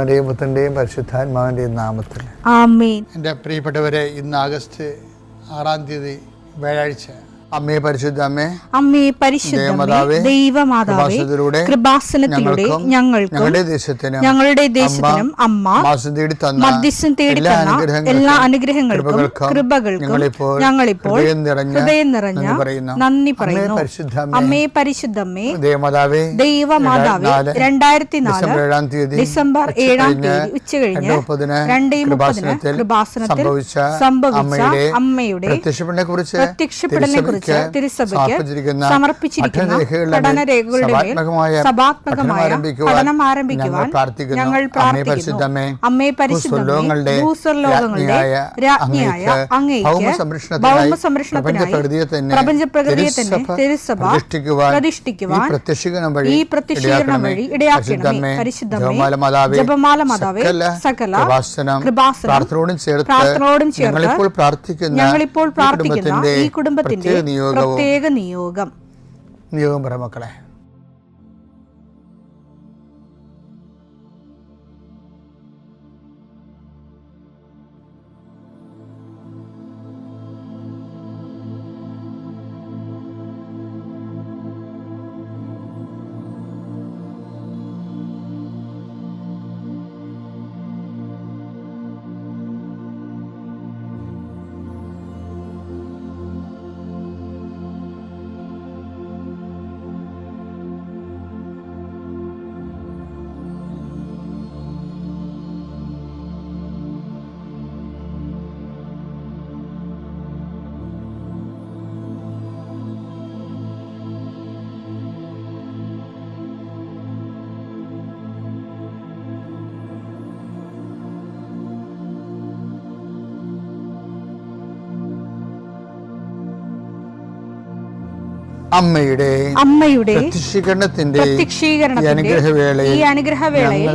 പുത്രന്റെയും പരിശുദ്ധാത്മാവിന്റെയും നാമത്തിൽ ആമേൻ. എൻ്റെ പ്രിയപ്പെട്ടവരെ, ഇന്ന് ആഗസ്റ്റ് 6 വ്യാഴാഴ്ച. അമ്മേ പരിശുദ്ധ അമ്മേ, അമ്മേ പരിശുദ്ധമേ, ദൈവമാതാവേ, കൃപാസനത്തിലൂടെ ഞങ്ങൾക്കും ഞങ്ങളുടെ ദേശത്തിനും അമ്മ മധ്യസ്ഥം തേടി തന്ന എല്ലാ അനുഗ്രഹങ്ങൾക്കും കൃപകൾക്കും ഞങ്ങളിപ്പോൾ ഹൃദയം നിറഞ്ഞ നന്ദി പറയുന്നു. അമ്മേ പരിശുദ്ധമേ, ദൈവമാതാവേ, 2004 ഡിസംബർ 7 ഉച്ചകഴിഞ്ഞ് 2:30 കൃപാസനത്തിൽ സംഭവിച്ച അമ്മയുടെ പ്രത്യക്ഷപ്പെടലിനെ കുറിച്ച് തിരുസഭയ്ക്ക് സമർപ്പിച്ചിരിക്കുന്ന പഠനരേഖകളുടെ മേൽ സഭാത്മകമായ പഠനം ആരംഭിക്കുവാൻ ഞങ്ങൾ പ്രാർത്ഥിക്കുന്നു. അമ്മേ പരിശുദ്ധമേ, ഭൂസ്വർലോകങ്ങളുടെ രാജ്ഞിയായ അങ്ങേയ്ക്ക് ഭൗമസംരക്ഷണത്തിനായി പ്രപഞ്ചപ്രകൃതിയെ തന്നെ തിരുസഭ പ്രതിഷ്ഠിക്കുവാൻ ഈ പ്രത്യക്ഷീകരണം വഴി ഇടയാക്കണമേ. പരിശുദ്ധമേ, ജപമാല മാതാവേ, സകല കൃപാസനം പ്രാർത്ഥനയോടും ചേർത്ത് ഞങ്ങളിപ്പോൾ പ്രാർത്ഥിക്കുന്ന ഈ കുടുംബത്തിന്റെ പ്രത്യേക നിയോഗം പറ മക്കളെ. അമ്മയുടെ പ്രത്യക്ഷീകരണത്തിന്റെ ഈ അനുഗ്രഹവേളയിൽ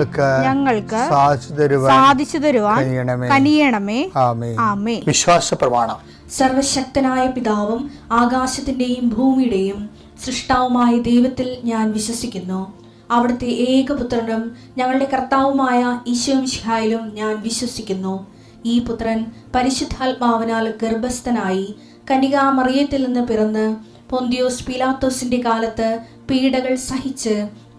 ഞങ്ങൾക്ക് സാധിച്ചു തരുവാൻ കനിയണമേ. ആമേൻ. വിശ്വാസ പ്രമാണം. സർവശക്തനായ പിതാവും ആകാശത്തിന്റെയും ഭൂമിയുടെയും സൃഷ്ടാവുമായ ദൈവത്തിൽ ഞാൻ വിശ്വസിക്കുന്നു. അവിടുത്തെ ഏകപുത്രനും ഞങ്ങളുടെ കർത്താവുമായ ഈശോമിശിഹായിലും ഞാൻ വിശ്വസിക്കുന്നു. ഈ പുത്രൻ പരിശുദ്ധാത്മാവിനാൽ ഗർഭസ്ഥനായി കന്യകാമറിയത്തിൽ നിന്ന് പിറന്ന് പൊന്തിയോസ് പീലാത്തോസിന്റെ കാലത്ത് പീഡകൾ സഹിച്ച്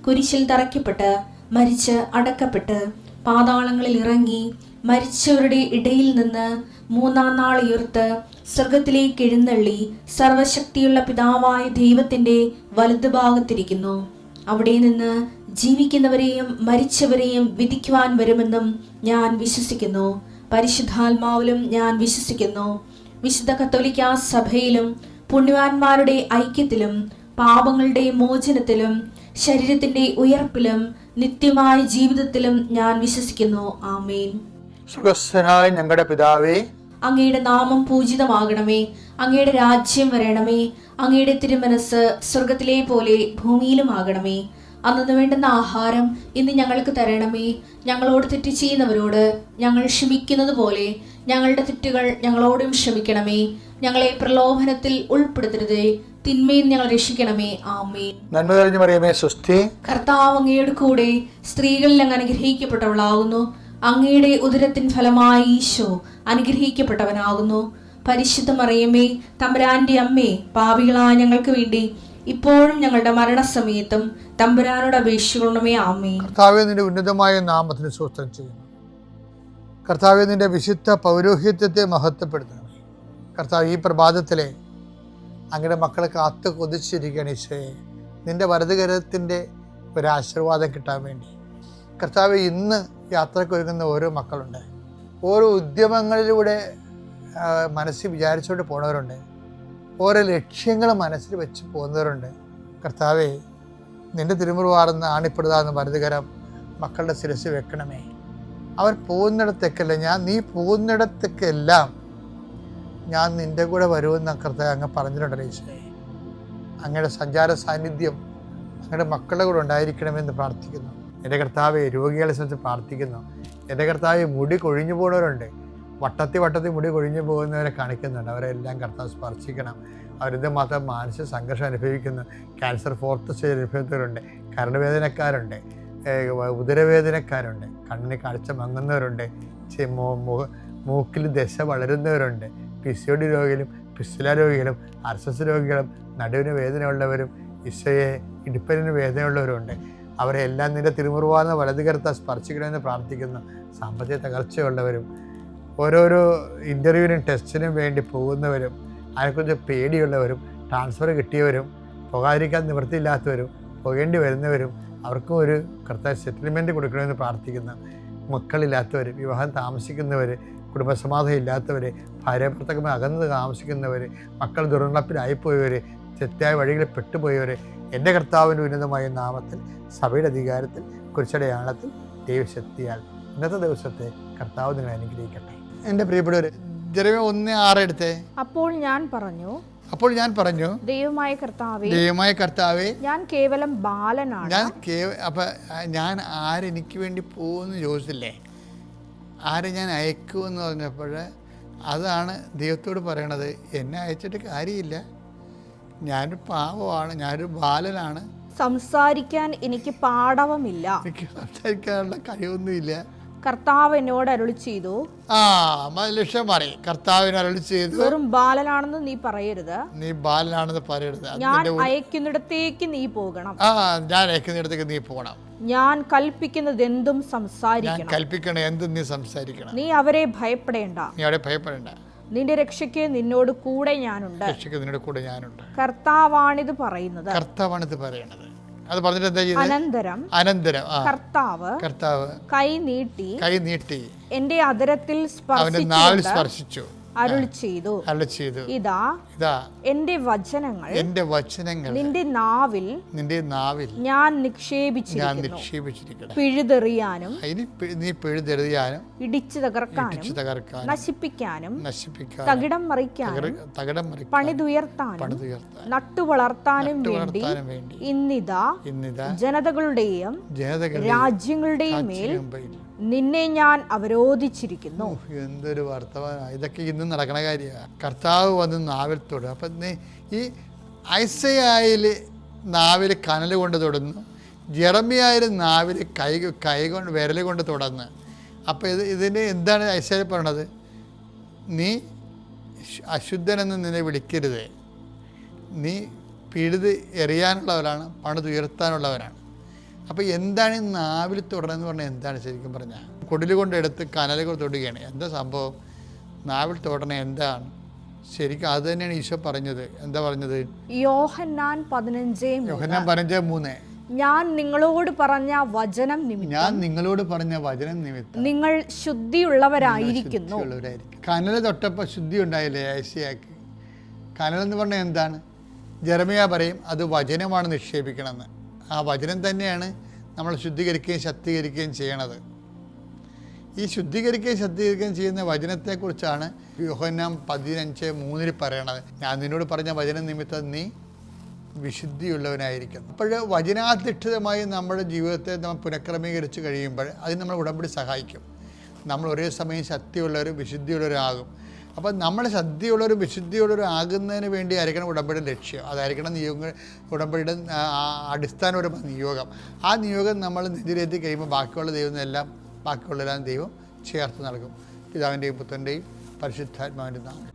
കുരിശിൽ തറയ്ക്കപ്പെട്ട് മരിച്ച് അടക്കപ്പെട്ട് പാതാളങ്ങളിൽ ഇറങ്ങി മരിച്ചവരുടെ ഇടയിൽ നിന്ന് 3-ാം നാൾ ഉയർത്ത് സ്വർഗത്തിലേക്ക് എഴുന്നള്ളി സർവശക്തിയുള്ള പിതാവായ ദൈവത്തിന്റെ വലതുഭാഗത്തിരിക്കുന്നു. അവിടെ നിന്ന് ജീവിക്കുന്നവരെയും മരിച്ചവരെയും വിധിക്കുവാൻ വരുമെന്നും ഞാൻ വിശ്വസിക്കുന്നു. പരിശുദ്ധാത്മാവിലും ഞാൻ വിശ്വസിക്കുന്നു. വിശുദ്ധ കത്തോലിക്കാ സഭയിലും പുണ്യവാന്മാരുടെ ഐക്യത്തിലും പാപങ്ങളുടെ മോചനത്തിലും ശരീരത്തിന്റെ ഉയർപ്പിലും നിത്യമായ ജീവിതത്തിലും ഞാൻ വിശ്വസിക്കുന്നു. ആമേൻ. സുഖസ്ഥനായ ഞങ്ങളുടെ പിതാവേ, അങ്ങയുടെ നാമം പൂജിതമാകണമേ. അങ്ങയുടെ രാജ്യം വരണമേ. അങ്ങയുടെ തിരുമനസ് സ്വർഗത്തിലെ പോലെ ഭൂമിയിലും ആകണമേ. അന്നു വേണ്ടുന്ന ആഹാരം ഇന്ന് ഞങ്ങൾക്ക് തരണമേ. ഞങ്ങളോട് തെറ്റ് ചെയ്യുന്നവരോട് ഞങ്ങൾ ക്ഷമിക്കുന്നത് പോലെ ഞങ്ങളുടെ തെറ്റുകൾ ഞങ്ങളോടും ക്ഷമിക്കണമേ. ഞങ്ങളെ പ്രലോഭനത്തിൽ ഉൾപ്പെടുത്തരുതേ, തിന്മയിൽ ഞങ്ങൾ രക്ഷിക്കണമേ. ആമേൻ. നന്മ നിറഞ്ഞ മറിയമേ, സ്വസ്തി. കർത്താവ് അങ്ങയുടെ കൂടെ സ്ത്രീകളിൽ അങ്ങ് അനുഗ്രഹിക്കപ്പെട്ടവളാകുന്നു. അങ്ങയുടെ ഉദരത്തിൻ ഫലമായി ഈശോ അനുഗ്രഹിക്കപ്പെട്ടവനാകുന്നു. പരിശുദ്ധ മറിയമേ, തമ്പുരാന്റെ അമ്മേ, പാപികളായ ഞങ്ങൾക്ക് വേണ്ടി ഇപ്പോഴും ഞങ്ങളുടെ മരണസമയത്തും തമ്പുരാനോട് അപേക്ഷിക്കണമേ. ആമേൻ. കർത്താവേ, നിന്റെ ഉന്നതമായ നാമത്തിന് സ്തോത്രം ചെയ്യുന്നു. കർത്താവേ, നിന്റെ വിശുദ്ധ പൗരോഹിത്യത്തെ മഹത്വപ്പെടുത്തണമേ. കർത്താവ്, ഈ പ്രഭാതത്തിലെ അങ്ങയുടെ മക്കളെ കാത്തു കൊതിച്ചിരിക്കുകയാണ് ഈശോയെ. നിന്റെ വലതുകരത്തിൻ്റെ ഒരു ആശീർവാദം കിട്ടാൻ വേണ്ടി. കർത്താവ്, ഇന്ന് യാത്രക്കൊരുങ്ങുന്ന ഓരോ മക്കളുണ്ട്. ഓരോ ഉദ്യമങ്ങളിലൂടെ മനസ്സിൽ വിചാരിച്ചുകൊണ്ട് പോണവരുണ്ട്. ഓരോ ലക്ഷ്യങ്ങൾ മനസ്സിൽ വെച്ച് പോകുന്നവരുണ്ട്. കർത്താവേ, നിന്റെ തിരുമുറുവാർന്ന് ആണിപ്പെടുതാന്ന് വലതുകരം മക്കളുടെ ശിരസ് വെക്കണമേ. അവർ പോകുന്നിടത്തേക്കല്ല, നീ പോകുന്നിടത്തേക്കെല്ലാം ഞാൻ നിൻ്റെ കൂടെ വരുമെന്ന് കർത്താവ് അങ്ങ് പറഞ്ഞിട്ടുണ്ടല്ലോ ഈശോയെ. അങ്ങയുടെ സഞ്ചാര സാന്നിധ്യം അങ്ങയുടെ മക്കളുടെ കൂടെ ഉണ്ടായിരിക്കണമെന്ന് പ്രാർത്ഥിക്കുന്നു. എൻ്റെ കർത്താവെ, രോഗികളെ സംബന്ധിച്ച് പ്രാർത്ഥിക്കുന്നു. എൻ്റെ കർത്താവെ, മുടി കൊഴിഞ്ഞു പോകുന്നവരുണ്ട്. വട്ടത്തിൽ മുടി കൊഴിഞ്ഞു പോകുന്നവരെ കാണിക്കുന്നുണ്ട്. അവരെല്ലാം കർത്താവ് സ്പർശിക്കണം. അവരിത് മാത്രം മാനസിക സംഘർഷം അനുഭവിക്കുന്നു. Cancer 4th stage അനുഭവിക്കുന്നവരുണ്ട്. കരളുവേദനക്കാരുണ്ട്. ഉദരവേദനക്കാരുണ്ട്, കണ്ണിന് കാഴ്ച മങ്ങുന്നവരുണ്ട്, മൂക്കിൽ ദശ വളരുന്നവരുണ്ട്, PCOD രോഗികളും പിസ്തുല രോഗികളും RSS രോഗികളും നടുവിന് വേദനയുള്ളവരും ഈശോയെ ഇടുപ്പലിന് വേദനയുള്ളവരുണ്ട്. അവരെ എല്ലാം നിന്റെ തിരുമുറുവാർന്ന വലതുകരത്താൽ സ്പർശിക്കണമെന്ന് പ്രാർത്ഥിക്കുന്നു. സാമ്പത്തിക തകർച്ചയുള്ളവരും ഓരോരോ ഇൻ്റർവ്യൂവിനും ടെസ്റ്റിനും വേണ്ടി പോകുന്നവരും അതിനെക്കുറിച്ച് പേടിയുള്ളവരും ട്രാൻസ്ഫർ കിട്ടിയവരും പോകാതിരിക്കാൻ നിവൃത്തിയില്ലാത്തവരും പോകേണ്ടി വരുന്നവരും അവർക്കും ഒരു കർത്താവ് സെറ്റിൽമെൻറ്റ് കൊടുക്കണമെന്ന് പ്രാർത്ഥിക്കുന്നു. മക്കളില്ലാത്തവർ, വിവാഹം താമസിക്കുന്നവർ, കുടുംബസമാധാനം ഇല്ലാത്തവർ, ഭാര്യാഭർത്താക്കന്മാർ അകന്ന് താമസിക്കുന്നവർ, മക്കൾ ദുർനടപ്പിലായിപ്പോയവർ, തെറ്റായ വഴികളിൽ പെട്ടുപോയവർ എൻ്റെ കർത്താവിൻ്റെ ഉന്നതമായ നാമത്തിൽ സഭയുടെ അധികാരത്തിൽ കുരിശടയാളത്തിൽ ദൈവശക്തിയാൽ ഇന്നത്തെ ദിവസത്തെ കർത്താവ് നിങ്ങളെ അനുഗ്രഹിക്കട്ടെ. എൻ്റെ പ്രിയപ്പെട്ടവർ, ജെറമ്യാ 1:6 എടുത്തേ. അപ്പോൾ ഞാൻ പറഞ്ഞു ദൈവമായ കർത്താവേ ഞാൻ കേവലം ബാലനാണ്. ഞാൻ ആരെനിക്ക് വേണ്ടി പോകുമെന്ന് ചോദിച്ചില്ലേ, ആരെ ഞാൻ അയക്കുമെന്ന് പറഞ്ഞപ്പോൾ അതാണ് ദൈവത്തോട് പറയണത്. എന്നെ അയച്ചിട്ട് കാര്യമില്ല, ഞാനൊരു പാവമാണ്, ഞാനൊരു ബാലനാണ്, സംസാരിക്കാൻ എനിക്ക് പാടവമില്ല, എനിക്ക് സംസാരിക്കാനുള്ള കഴിവൊന്നുമില്ല. കർത്താവ് എന്നോട് അരുളി ചെയ്തു. ലക്ഷ്യം പറയും, കർത്താവിന് അരുളി ചെയ്തു, വെറും ബാലനാണെന്ന് നീ പറയരുത്, നീ ബാലനാണെന്ന് പറയരുത്, ഞാൻ അയക്കുന്നിടത്തേക്ക് നീ പോകണം, ഞാൻ അയക്കുന്നിടത്തേക്ക് നീ പോകണം, ഞാൻ കൽപ്പിക്കുന്നത് എന്തും സംസാരിക്കണം, കൽപ്പിക്കണം എന്തും നീ സംസാരിക്കണം, നീ അവരെ ഭയപ്പെടേണ്ട, നിന്റെ രക്ഷയ്ക്ക് നിന്നോട് കൂടെ ഞാനുണ്ട്. കർത്താവാണിത് പറയുന്നത്. അത് പറഞ്ഞിട്ട് എന്താ ചെയ്തത്? അനന്തരം കർത്താവ് കൈ നീട്ടി എന്റെ അധരത്തിൽ സ്പർശിച്ചു, അരുളി ചെയ്തു, ഇതാ എന്റെ വചനങ്ങൾ നിന്റെ നാവിൽ ഞാൻ നിക്ഷേപിച്ചിരിക്കുന്നു. പിഴുതെറിയാനും ഇടിച്ചു തകർക്കാനും നശിപ്പിക്കാനും തകിടം മറിക്കാനും പണിതുയർത്താനും നട്ടുവളർത്താനും വേണ്ടി ഇന്നിതാ ജനതകളുടെയും രാജ്യങ്ങളുടെയും മേൽ നിന്നെ ഞാൻ അവരോധിച്ചിരിക്കുന്നു. എന്തൊരു വർത്തമാനം! ഇതൊക്കെ ഇന്ന് നടക്കണ കാര്യമാണ്. കർത്താവ് വന്ന് നാവിൽ തൊടും. അപ്പം ഈ ഐസയായിൽ നാവിൽ കനൽ കൊണ്ട് തൊടുന്നു, ജെറമ്യായിൽ നാവിൽ കൈ കൊണ്ട് വിരൽ കൊണ്ട് തുടർന്ന്. അപ്പോൾ ഇതിന് എന്താണ് ഐസയാൽ പറയണത്? നീ അശുദ്ധനെന്ന് നിന്നെ വിളിക്കരുത്, നീ പിഴുത് എറിയാനുള്ളവരാണ്, പണിതുയർത്താനുള്ളവരാണ്. അപ്പോൾ എന്താണ് ഈ നാവിൽ തൊടണമെന്ന് പറഞ്ഞാൽ എന്താണ്? ശരിക്കും പറഞ്ഞാൽ കൊടിൽ കൊണ്ടെടുത്ത് കനൽ കൊണ്ട് തൊടുകയാണ്. എന്താ സംഭവം? നാവിൽ തൊടണേ എന്താണ്? ശരിക്കും അത് തന്നെയാണ് ഈശോ പറഞ്ഞത്. എന്താ പറഞ്ഞത്? യോഹന്നാൻ 15:3 ഞാൻ നിങ്ങളോട് പറഞ്ഞ വചനം നിമിത്തം നിങ്ങൾ ശുദ്ധിയുള്ളവരായിരിക്കുന്നു. കനൽ തൊട്ടപ്പോൾ ശുദ്ധി ഉണ്ടായില്ലേ ഐസയാക്ക്? കനലെന്ന് പറഞ്ഞാൽ എന്താണ്? ജെറമ്യാ പറയും അത് വചനമാണ് നിക്ഷേപിക്കണമെന്ന്. ആ വചനം തന്നെയാണ് നമ്മൾ ശുദ്ധീകരിക്കുകയും ശക്തീകരിക്കുകയും ചെയ്യണത്. ഈ ശുദ്ധീകരിക്കുകയും ചെയ്യുന്ന വചനത്തെക്കുറിച്ചാണ് യോഹന്നാൻ 15:3 പറയണത്. ഞാൻ നിന്നോട് പറഞ്ഞ വചനം നിമിത്തം നീ വിശുദ്ധിയുള്ളവനായിരിക്കുന്നു. അപ്പോൾ വചനാധിഷ്ഠിതമായി നമ്മുടെ ജീവിതത്തെ നമ്മൾ പുനഃക്രമീകരിച്ച് കഴിയുമ്പോൾ അതിന് നമ്മൾ ഉടമ്പടി സഹായിക്കും. നമ്മൾ ഒരേ സമയം ശക്തിയുള്ളവരും വിശുദ്ധിയുള്ളവരാകും. അപ്പം നമ്മൾ ശക്തിയുള്ളവരും വിശുദ്ധിയുള്ളവരും ആകുന്നതിന് വേണ്ടി ആയിരിക്കണം ഉടമ്പടിയുടെ ലക്ഷ്യം. അതായിരിക്കണം ഉടമ്പടിയുടെ അടിസ്ഥാനപരമായ നിയോഗം. ആ നിയോഗം നമ്മൾ നെഞ്ചിലെത്തി കഴിയുമ്പോൾ ബാക്കിയുള്ളതെല്ലാം ദൈവം ചേർത്ത് നൽകും. പിതാവിൻ്റെയും പുത്രൻ്റെയും പരിശുദ്ധാത്മാവിൻ്റെ നാമം.